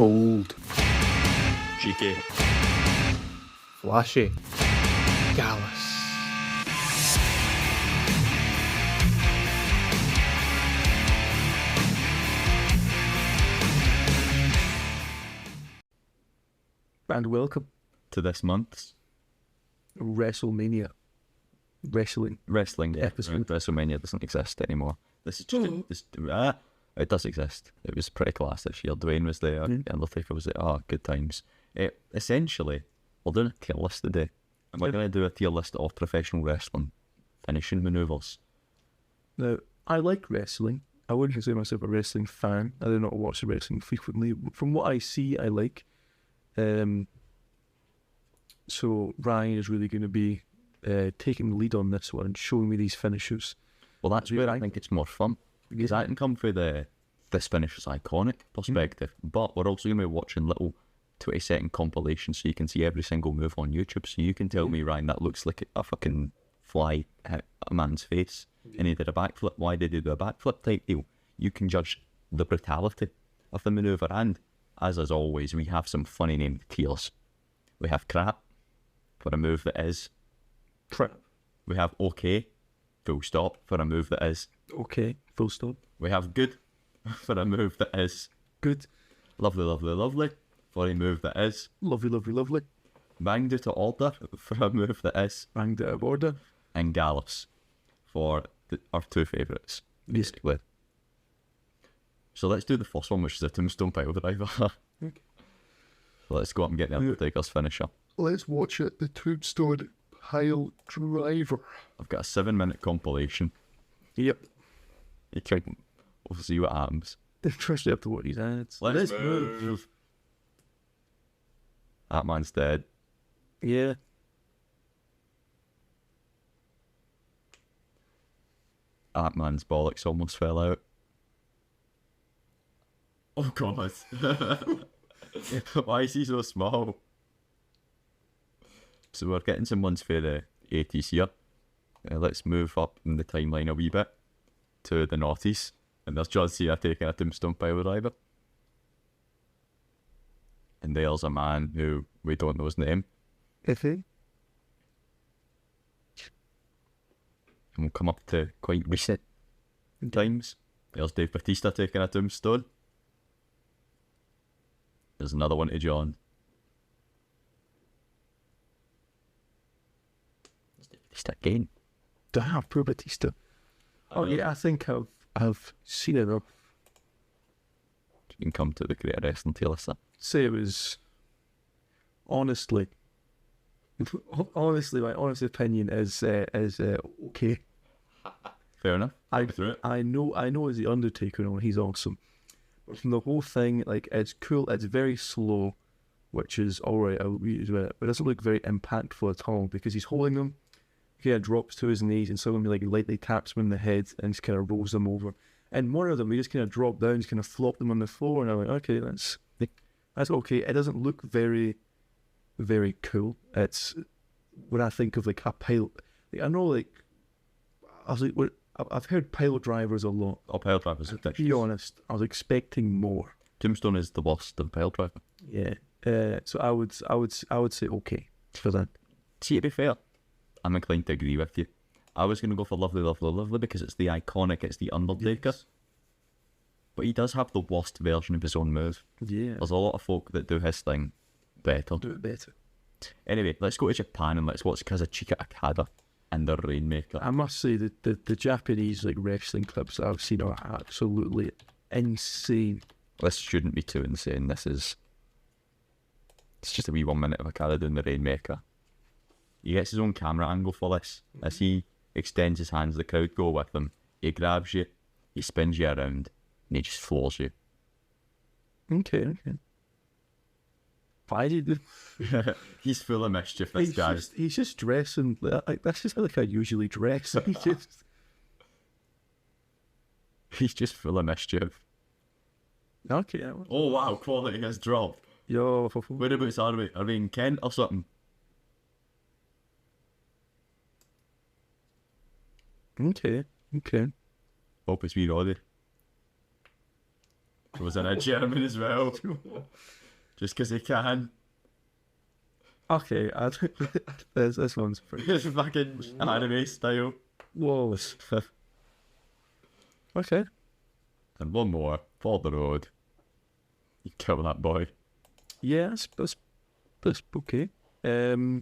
Bold. Cheeky. Flashy. Gallus. And welcome To this month's WrestleMania. Wrestling episode. WrestleMania doesn't exist anymore. This is just it does exist. It was pretty class this year. Dwayne was there, Undertaker was there. Oh, good times. Essentially, we're doing a tier list today, and we're going to do a tier list of professional wrestling finishing manoeuvres. Now, I like wrestling. I wouldn't consider myself a wrestling fan. I do not watch wrestling frequently. From what I see, I like. So Ryan is really going to be taking the lead on this one and showing me these finishes. Well, that's where I think it's more fun, because I can come through this finish is iconic perspective, but we're also going to be watching little 20-second compilations so you can see every single move on YouTube, so you can tell me, Ryan, that looks like a fucking fly hit a man's face and he did a backflip. Why did he do a backflip type deal? You can judge the brutality of the manoeuvre, and as always, we have some funny named tiers. We have crap for a move that is crap. We have okay, full stop, for a move that is okay, full stop. We have good for a move that is good. Lovely, lovely, lovely for a move that is lovely, lovely, lovely. Banged out of order for a move that is banged out of order. And Gallus for our two favourites, basically. So let's do the first one, which is a Tombstone pile driver. Okay. So let's go up and get the Undertaker's finisher. Let's watch it, the Tombstone pile driver. I've got a 7-minute compilation. Yep. We'll see what happens. Interesting up to what he's had. Let's move. That man's dead. Yeah. That man's bollocks almost fell out. Oh god. Why is he so small? So we're getting some ones for the 80s here. Let's move up in the timeline a wee bit to the noughties. And there's John Cena taking a Tombstone pile driver. And there's a man who we don't know his name. And we'll come up to quite recent times. There's Dave Bautista taking a Tombstone. There's another one to John. There's Dave Bautista again. Damn, poor Bautista. Oh yeah, I think I've seen it up. You can come to the Great Wrestling tier list. Say it was honestly, my honest opinion is okay. Fair enough. I know as the Undertaker, and he's awesome. But from the whole thing, like, it's cool. It's very slow, which is alright. I'll use it, but it doesn't look very impactful at all because he's holding them. He kind of drops to his knees, and someone like lightly taps him in the head and just kind of rolls them over. And one of them, he just kind of drop down, just kind of flop them on the floor, and I'm like, okay, that's okay. It doesn't look very, very cool. It's when I think of like a pile. Like, I know, like, I was like, I've heard pile drivers a lot. Oh, pile drivers. To be honest, I was expecting more. Tombstone is the worst of pile driver. Yeah. So I would say okay for that. See, to be fair, I'm inclined to agree with you. I was going to go for lovely, lovely, lovely because it's the iconic, it's the Undertaker. Yes. But he does have the worst version of his own move. Yeah. There's a lot of folk that do his thing better. Do it better. Anyway, let's go to Japan and let's watch Kazuchika Okada and the Rainmaker. I must say that the Japanese like wrestling clips that I've seen are absolutely insane. This shouldn't be too insane. It's just a wee 1 minute of Okada doing the Rainmaker. He gets his own camera angle for this. As he extends his hands, the crowd go with him. He grabs you, he spins you around, and he just floors you. Okay. Why did He's full of mischief, this guy. He's just dressing like that's just like I usually dress. He's just full of mischief. Okay. Oh wow, quality has dropped. Yo, whereabouts are we? Are we in Kent or something? Okay. Hope it's wee Roddy. Throws in a German as well. Just because he can. Okay, this one's pretty. It's fucking anime style. Whoa. Okay. And one more. For the road. You kill that boy. Yeah, that's okay. I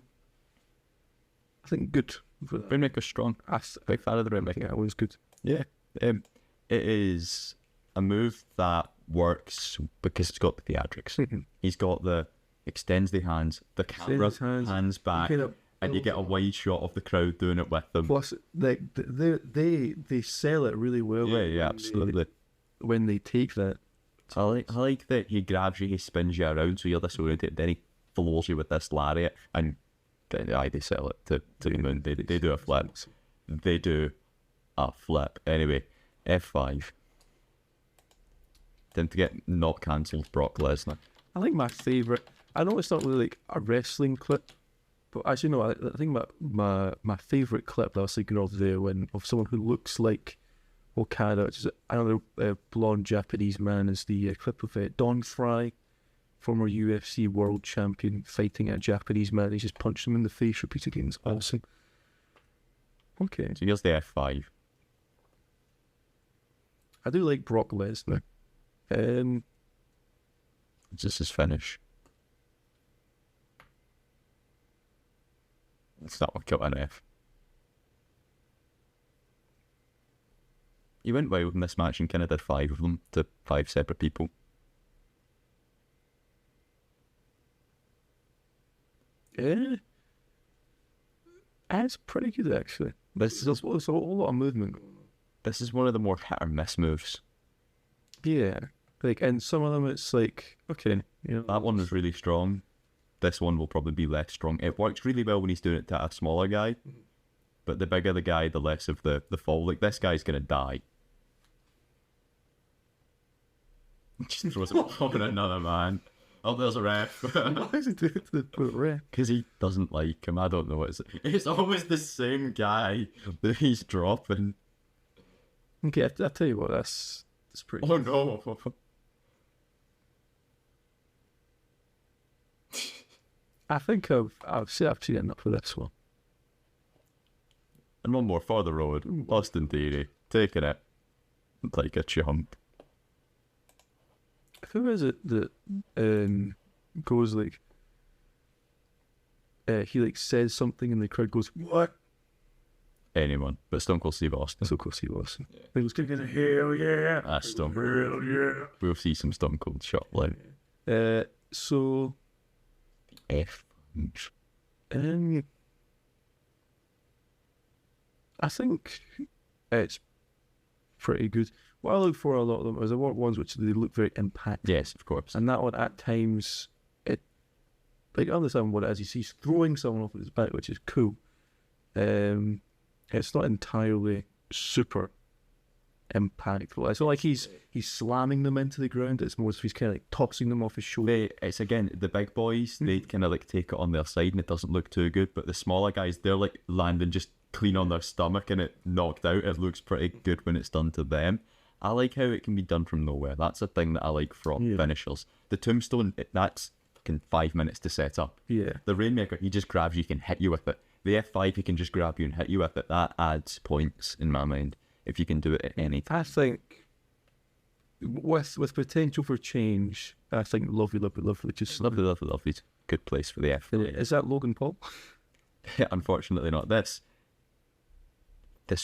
think good. Rainmaker's strong. Big fan of the Rainmaker. Yeah, it was good. Yeah. It is a move that works because it's got the theatrics. He's got the extends the hands, the camera hands back, and you get a wide shot of the crowd doing it with them. Plus, they sell it really well. Yeah, absolutely. When they take that. I like that he grabs you, he spins you around, so you're disoriented, then he floors you with this lariat, and they sell it to the moon. They do a flip. They do a flip. Anyway, F5. Then to get not cancelled, Brock Lesnar. I think my favourite, I know it's not really like a wrestling clip, but actually no, I think my favourite clip that I was thinking of there of someone who looks like Okada, which is another blonde Japanese man, is the clip of Don Fry, former UFC world champion, fighting a Japanese man. He just punched him in the face repeatedly. It's awesome. Okay. So here's the F5. I do like Brock Lesnar. It's just his finish. It's not work out an F. He went wild in this match and kind of did 5 of them to 5 separate people. Yeah. It's pretty good, actually. There's a whole lot of movement. This is one of the more hit or miss moves. Yeah. Like, and some of them it's like, okay. You know, that one was really strong. This one will probably be less strong. It works really well when he's doing it to a smaller guy. But the bigger the guy, the less of the fall. Like, this guy's going to die. Just throws it on another man. Oh, there's a ref. Why is he doing it to the ref? Because he doesn't like him. I don't know what it's always the same guy that he's dropping. Okay, I'll tell you what, that's pretty... Oh, no. I think I've seen enough of this one. And one more for the road. Austin Theory. Taking it like a chump. Who is it that goes like... he like says something and the crowd goes, what? Anyone. But Stone Cold Steve Austin. Stone Cold Steve Austin. Yeah. He was kicking, hell yeah. That's Stone Cold. Hell yeah. We'll see some Stone Cold shortly. So... F. I think it's pretty good. What I look for a lot of them is the ones which they look very impactful. Yes, of course. And that one at times, I understand what it is. He's throwing someone off his back, which is cool. It's not entirely super impactful. It's not like he's slamming them into the ground. It's more as if he's kind of like tossing them off his shoulder. It's again the big boys. They kind of like take it on their side and it doesn't look too good. But the smaller guys, they're like landing just clean on their stomach and it knocked out. It looks pretty good when it's done to them. I like how it can be done from nowhere. That's a thing that I like from finishers. The Tombstone, that's 5 minutes to set up. Yeah. The Rainmaker, he just grabs you, can hit you with it. The F5, he can just grab you and hit you with it. That adds points in my mind if you can do it at any time. I think with potential for change, I think lovely. Just Lovely. Good place for the F5. Is that Logan Paul? Unfortunately not. This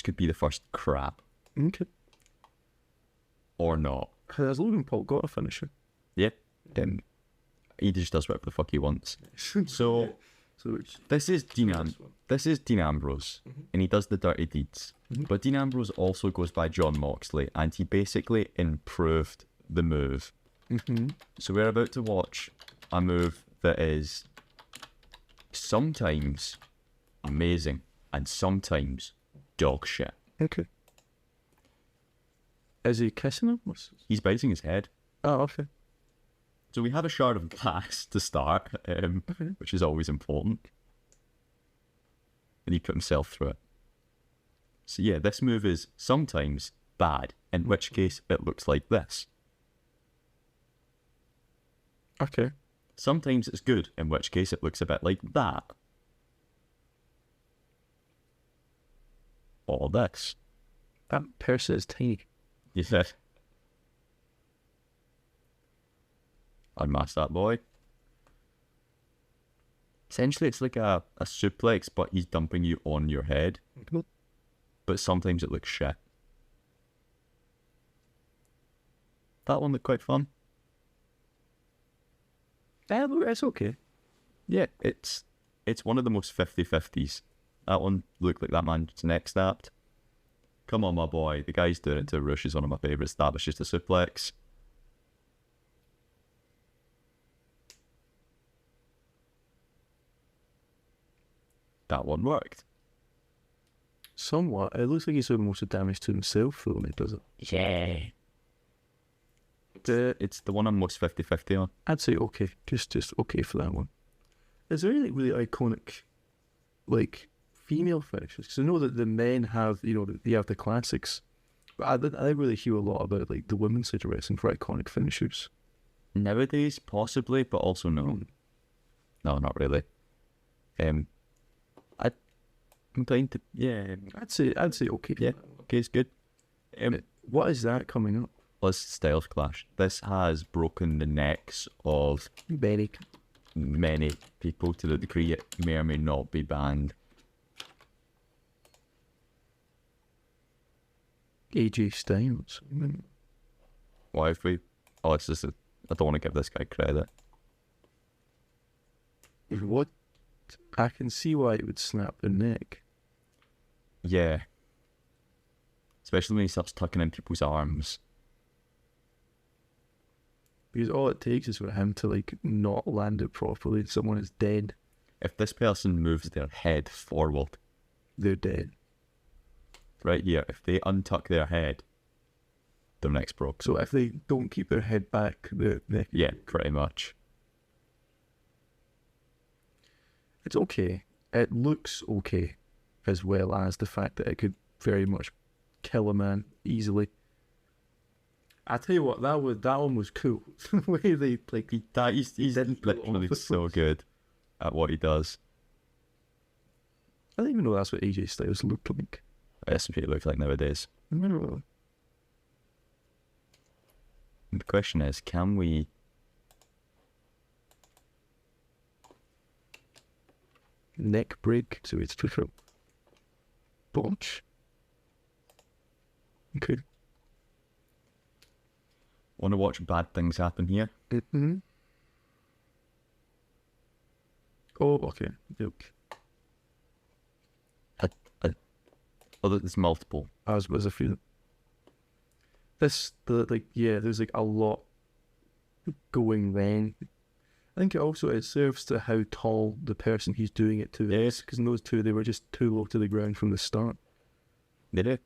could be the first crap. Okay. Or not. Has Logan Paul got a finisher? Yeah. He just does whatever the fuck he wants. So this is Dean Ambrose, and he does the dirty deeds. But Dean Ambrose also goes by John Moxley, and he basically improved the move. So we're about to watch a move that is sometimes amazing and sometimes dog shit. Okay. Is he kissing him? He's biting his head. Oh, okay. So we have a shard of glass to start, which is always important. And he put himself through it. So yeah, this move is sometimes bad, in which case it looks like this. Okay. Sometimes it's good, in which case it looks a bit like that. Or this. That person is tiny. Yeah. Unmask that boy. Essentially, it's like a suplex, but he's dumping you on your head. But sometimes it looks shit. That one looked quite fun. It's okay. Yeah, it's one of the most 50-50s. That one looked like that man's neck snapped. Come on, my boy. The guy's doing it to Rush is one of my favourites. That was just a suplex. That one worked. Somewhat. It looks like he's doing most of the damage to himself, though, when he does it. Yeah. It's the one I'm most 50-50 on. I'd say okay. Just okay for that one. Is there any really iconic, like, female finishes? Because I know that the men have, they have the classics. But I didn't really hear a lot about, like, the women's side of wrestling for iconic finishers. Nowadays, possibly, but also no. No, not really. I'm inclined to, yeah. I'd say okay. Yeah, okay, it's good. What is that coming up? Let's Styles Clash. This has broken the necks of many people to the degree it may or may not be banned. AJ Styles. Why if we... Oh, it's just... I don't want to give this guy credit. What? I can see why it would snap the neck. Yeah. Especially when he starts tucking in people's arms. Because all it takes is for him to, like, not land it properly and someone is dead. If this person moves their head forward... They're dead. Right here, if they untuck their head, their neck's broke. So if they don't keep their head back, their neck... Yeah, pretty much. It's okay. It looks okay, as well as the fact that it could very much kill a man easily. I tell you what, that one was cool. The way they, like... He's literally so good at what he does. I didn't even know that's what AJ Styles looked like. That's what it looks like nowadays. The question is, can we... Neck break, so it's different. Botch. Okay. Want to watch bad things happen here? Mm-hmm. Oh, okay. Yep. Oh, there's multiple. As was a few. There's like a lot going wrong. I think it serves to how tall the person he's doing it to is, because in those two, they were just too low to the ground from the start. Did it?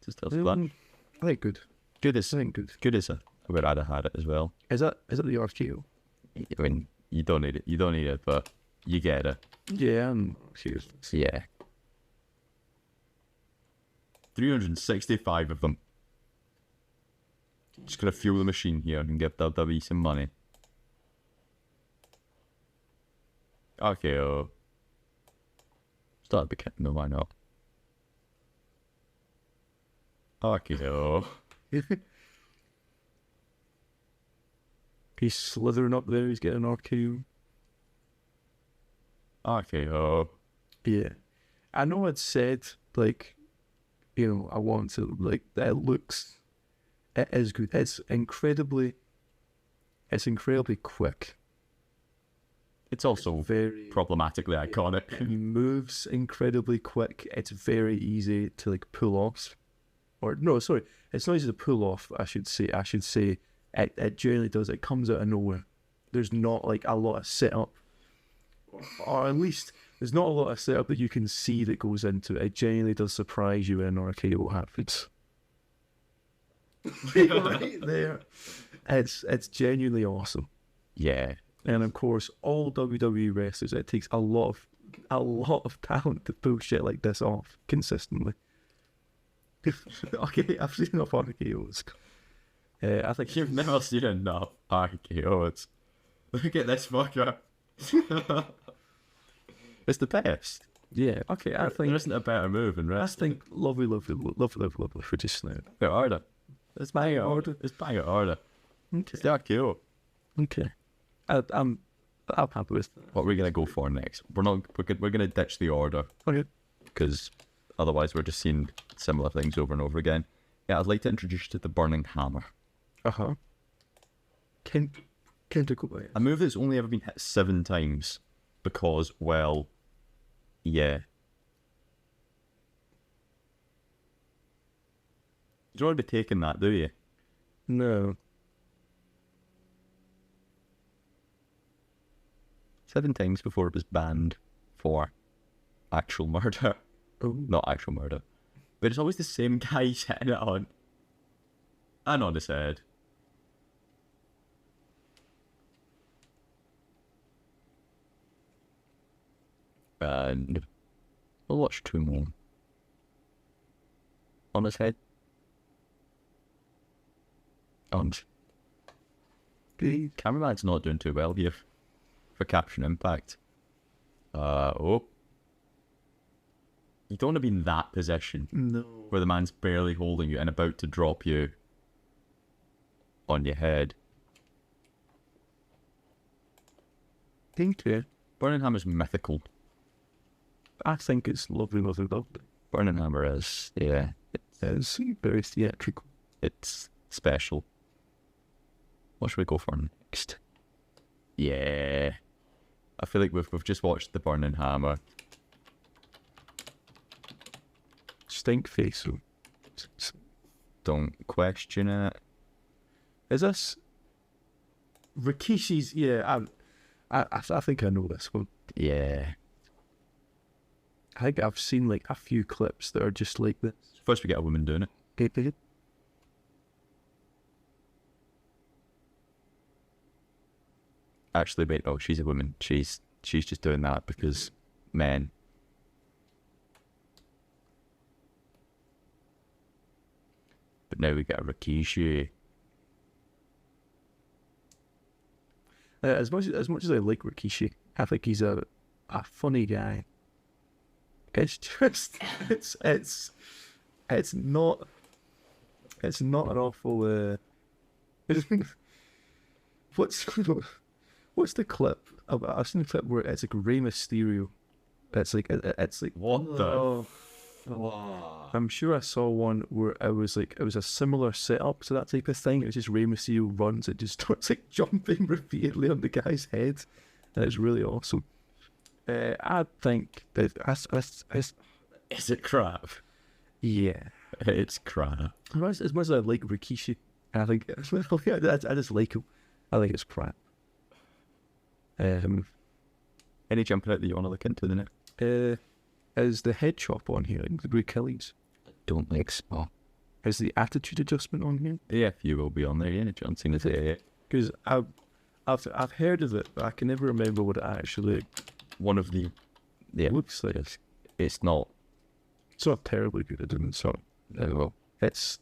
Just tells you I think good. Good as I think good. good as I would rather had it as well. Is that the RKO? I mean, you don't need it. You don't need it, but you get it. Yeah, I'm serious. Yeah. 365 of them. Just gonna fuel the machine here and give WWE some money. Okay, start the kick. No, why not? Okay, He's slithering up there, he's getting an RKO. Okay, Yeah. I know it said, like, I want to, like, that it is good. It's incredibly quick. it's also Very problematically iconic. He moves incredibly quick. It's very easy to, like, pull off. Or no, sorry, it's not easy to pull off. I should say it generally does. It comes out of nowhere. There's not, like, a lot of setup, or at least there's not a lot of setup that you can see that goes into it. It genuinely does surprise you when an RKO happens. Right there, it's genuinely awesome. Yeah. And of course, all WWE wrestlers, it takes a lot of talent to pull shit like this off consistently. Okay, I've seen enough RKOs. I think You've never seen enough RKOs. Look at this fucker. It's the best. Yeah, okay, I There think isn't a better move in I wrestling. think lovely for just now. Bang order. It's bang order. It's bang order. Okay. It's that cool. Okay. I'm happy with that. What are we gonna go for next? We're gonna ditch the order Okay. because otherwise we're just seeing similar things over and over again. Yeah, I'd like to introduce you to the Burning Hammer. Uh-huh. Can't go by it. A move that's only ever been hit 7 times because, well, yeah. You don't want to be taking that, do you? No. 7 times before it was banned for actual murder. Oh. Not actual murder. But it's always the same guy hitting it on. And on his head. And we'll watch 2 more. On his head. And cameraman's not doing too well here for capturing impact. Oh. You don't want to be in that position No. where the man's barely holding you and about to drop you on your head. Thank you. Burning Hammer's mythical. I think it's lovely. Burning Hammer is, yeah, It's very theatrical. it's special. What should we go for next? Yeah. I feel like we've just watched the Burning Hammer. Stink face. Don't question it. Is this Rikishi's? Yeah, I think I know this one. Yeah. I think I've seen like a few clips that are just like this. First we get a woman doing it. Actually, wait, no, she's a woman. She's just doing that because men. But now we got a Rikishi. As much as I like Rikishi, I think he's a funny guy. It's just it's not an awful. What's the clip? I've seen a clip where it's like Rey Mysterio. It's like What the? oh, I'm sure I saw one where it was a similar setup to that type of thing. It was just Rey Mysterio runs and just starts like jumping repeatedly on the guy's head, and it's really awesome. I think that Is it crap? yeah. It's crap. As much as I like Rikishi, I think I just like him. I think it's crap. Any jumping out that you want to look into the next? Is the head chop on here, like the Achilles? Don't think so. Is the attitude adjustment on here? Yeah, you will be on there, yeah. John Cena say Because I've heard of it, but I can never remember what it actually one of the looks like. it's not It's not terribly good at it, so well. it's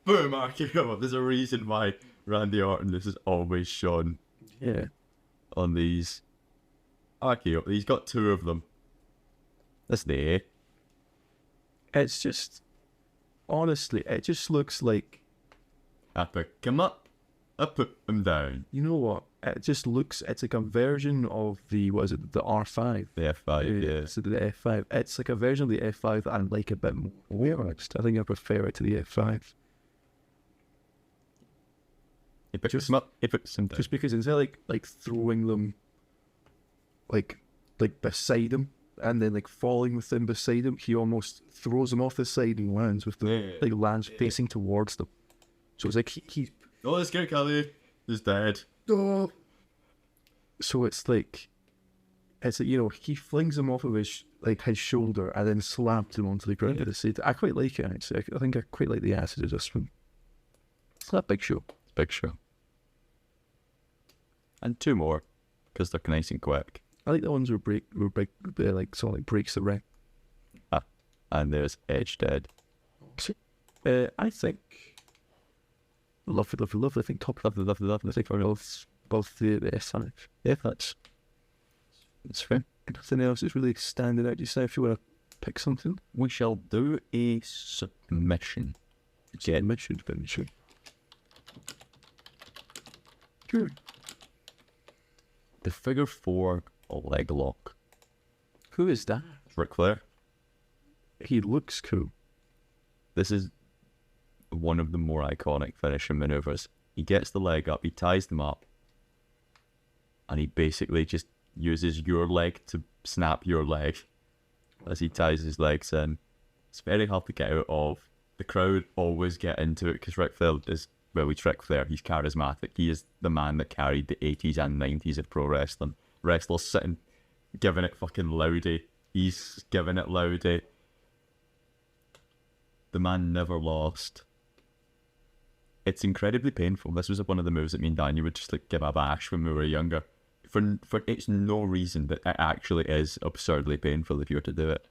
Boom, RKO. There's a reason why Randy Orton this is always shown yeah. on these. RKO. He's got 2 of them. That's there. It's just honestly, it just looks like, I pick him up, I put him down. you know what? It just looks. It's like a version of the what is it? The R5. The F5, yeah. So the F5. It's like a version of the F5 that I like a bit more. I think I prefer it to the F5. He picks him up, he picks him down. Just because instead of like throwing them like beside him and then like falling with them beside him, he almost throws them off the side and lands with them lands facing towards them. So it's like he Oh, let's get Kelly. He's dead. oh. So it's like he flings them off of his shoulder and then slams them onto the ground at the side. I quite like it actually. I think I quite like the acid adjustment. It's not a big show. Big show. And 2 more, because they're nice and quick. I like the ones where big, they're like sort of like breaks the ring. And there's Edge dead. I think Lovely, lovely, lovely. I think top Lovely, lovely, lovely. I think for both the S-Sonics. Yeah, that's fair. Nothing else is really standing out just now. If you want to pick something, We shall do a submission. Get mission finishing. Sure. the figure 4 leg lock. Who is that? Ric Flair. He looks cool. This is one of the more iconic finishing maneuvers. He gets the leg up, he ties them up, and he basically just uses your leg to snap your leg as he ties his legs in. It's very hard to get out of. The crowd always get into it because Ric Flair is, well, he's Ric Flair, he's charismatic. He is the man that carried the 80s and 90s of pro wrestling. Wrestlers sitting, giving it fucking loudy. He's giving it loudy. The man never lost. It's incredibly painful. This was one of the moves that me and Daniel would just like give a bash when we were younger. For it's no reason that it actually is absurdly painful if you were to do it.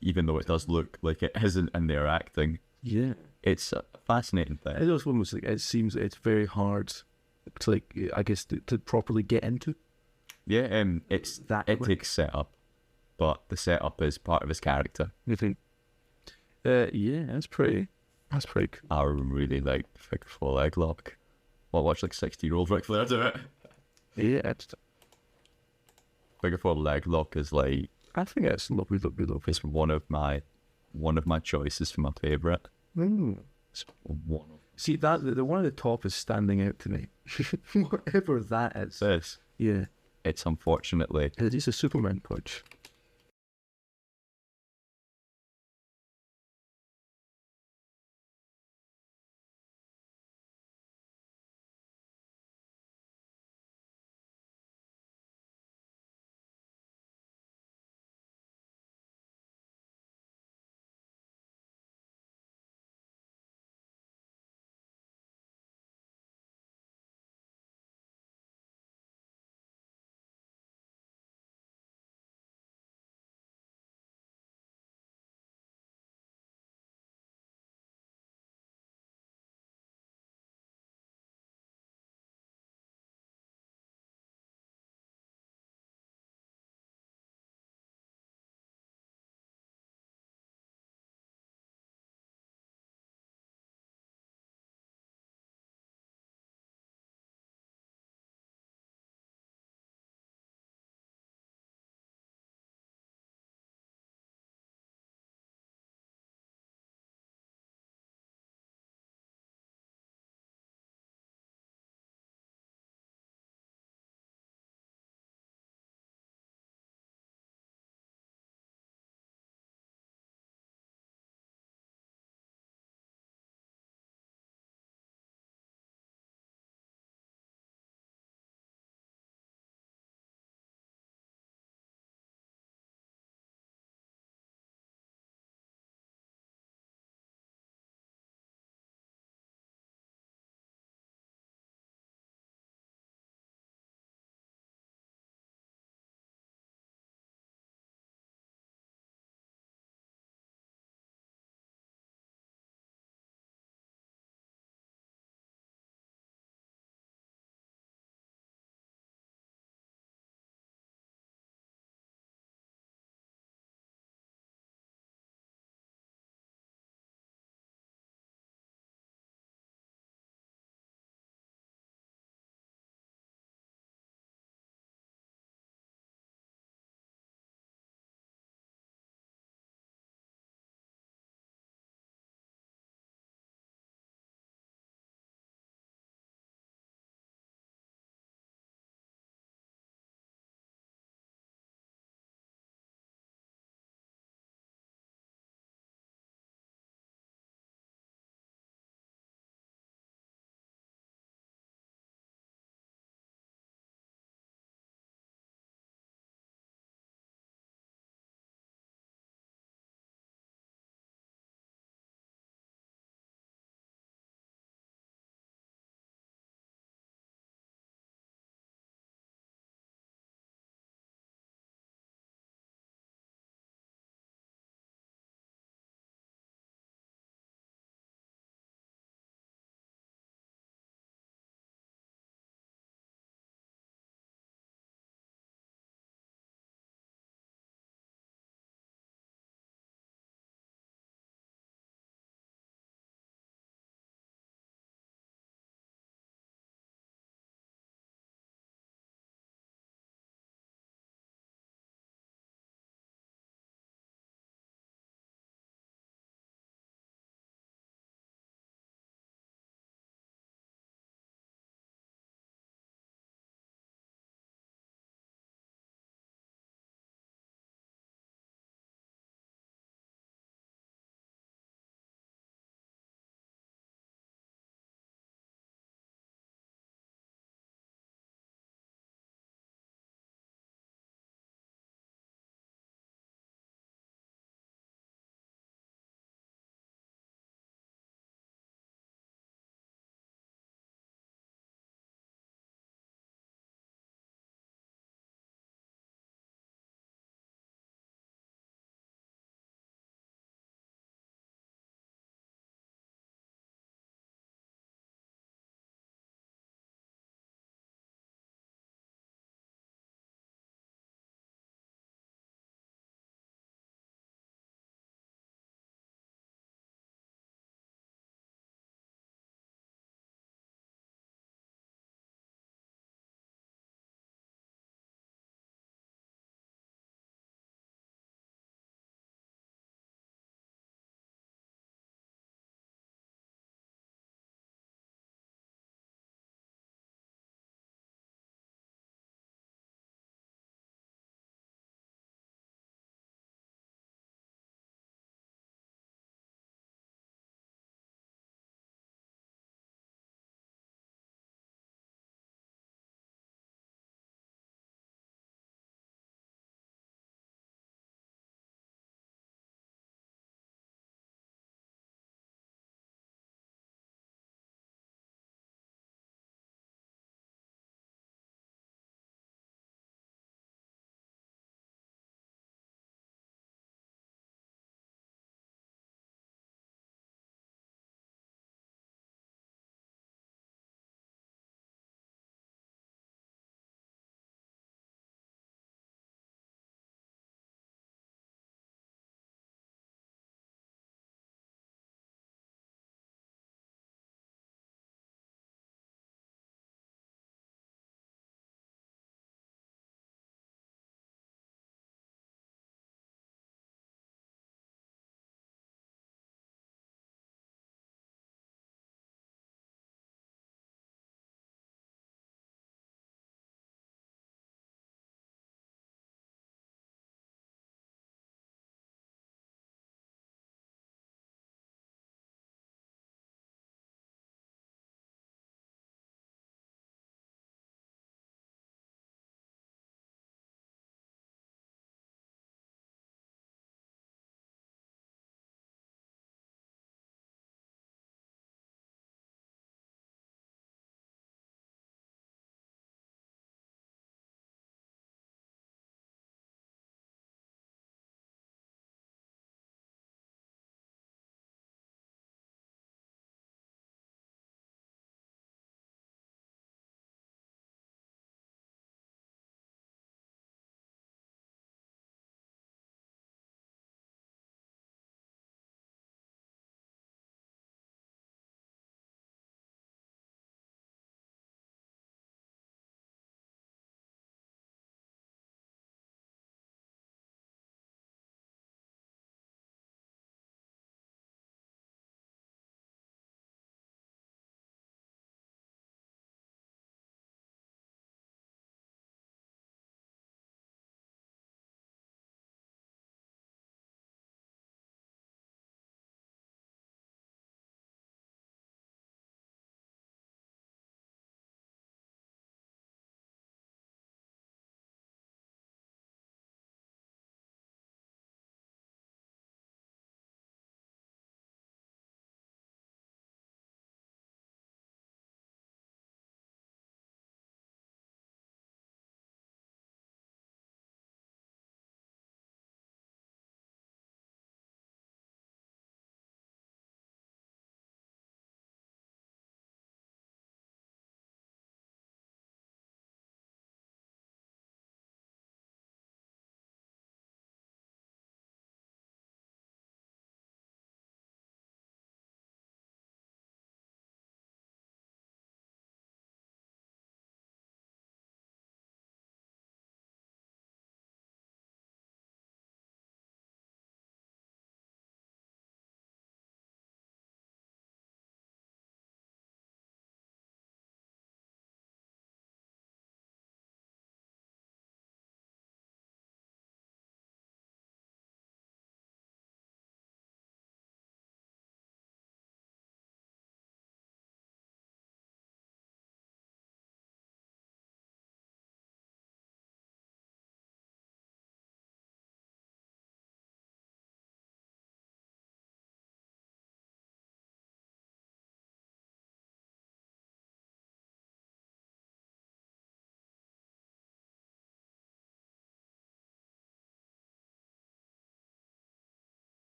Even though it does look like it isn't in their acting. Yeah. It's a fascinating thing. It also almost like it seems that it's very hard to like I guess to properly get into. Yeah, it's that it quick. takes setup, but the setup is part of his character. You think? Yeah, that's pretty cool. I really like the figure 4 leg lock. Well, watch like 60-year-old Ric Flair do it. Yeah, it's, Figure 4 leg lock is like, I think it's lovely, lovely, lovely. it's one of my choices for my favourite. Mm. It's one of See that the one at the top is standing out to me. Whatever that is. this. Yeah, It's unfortunately it's a Superman punch.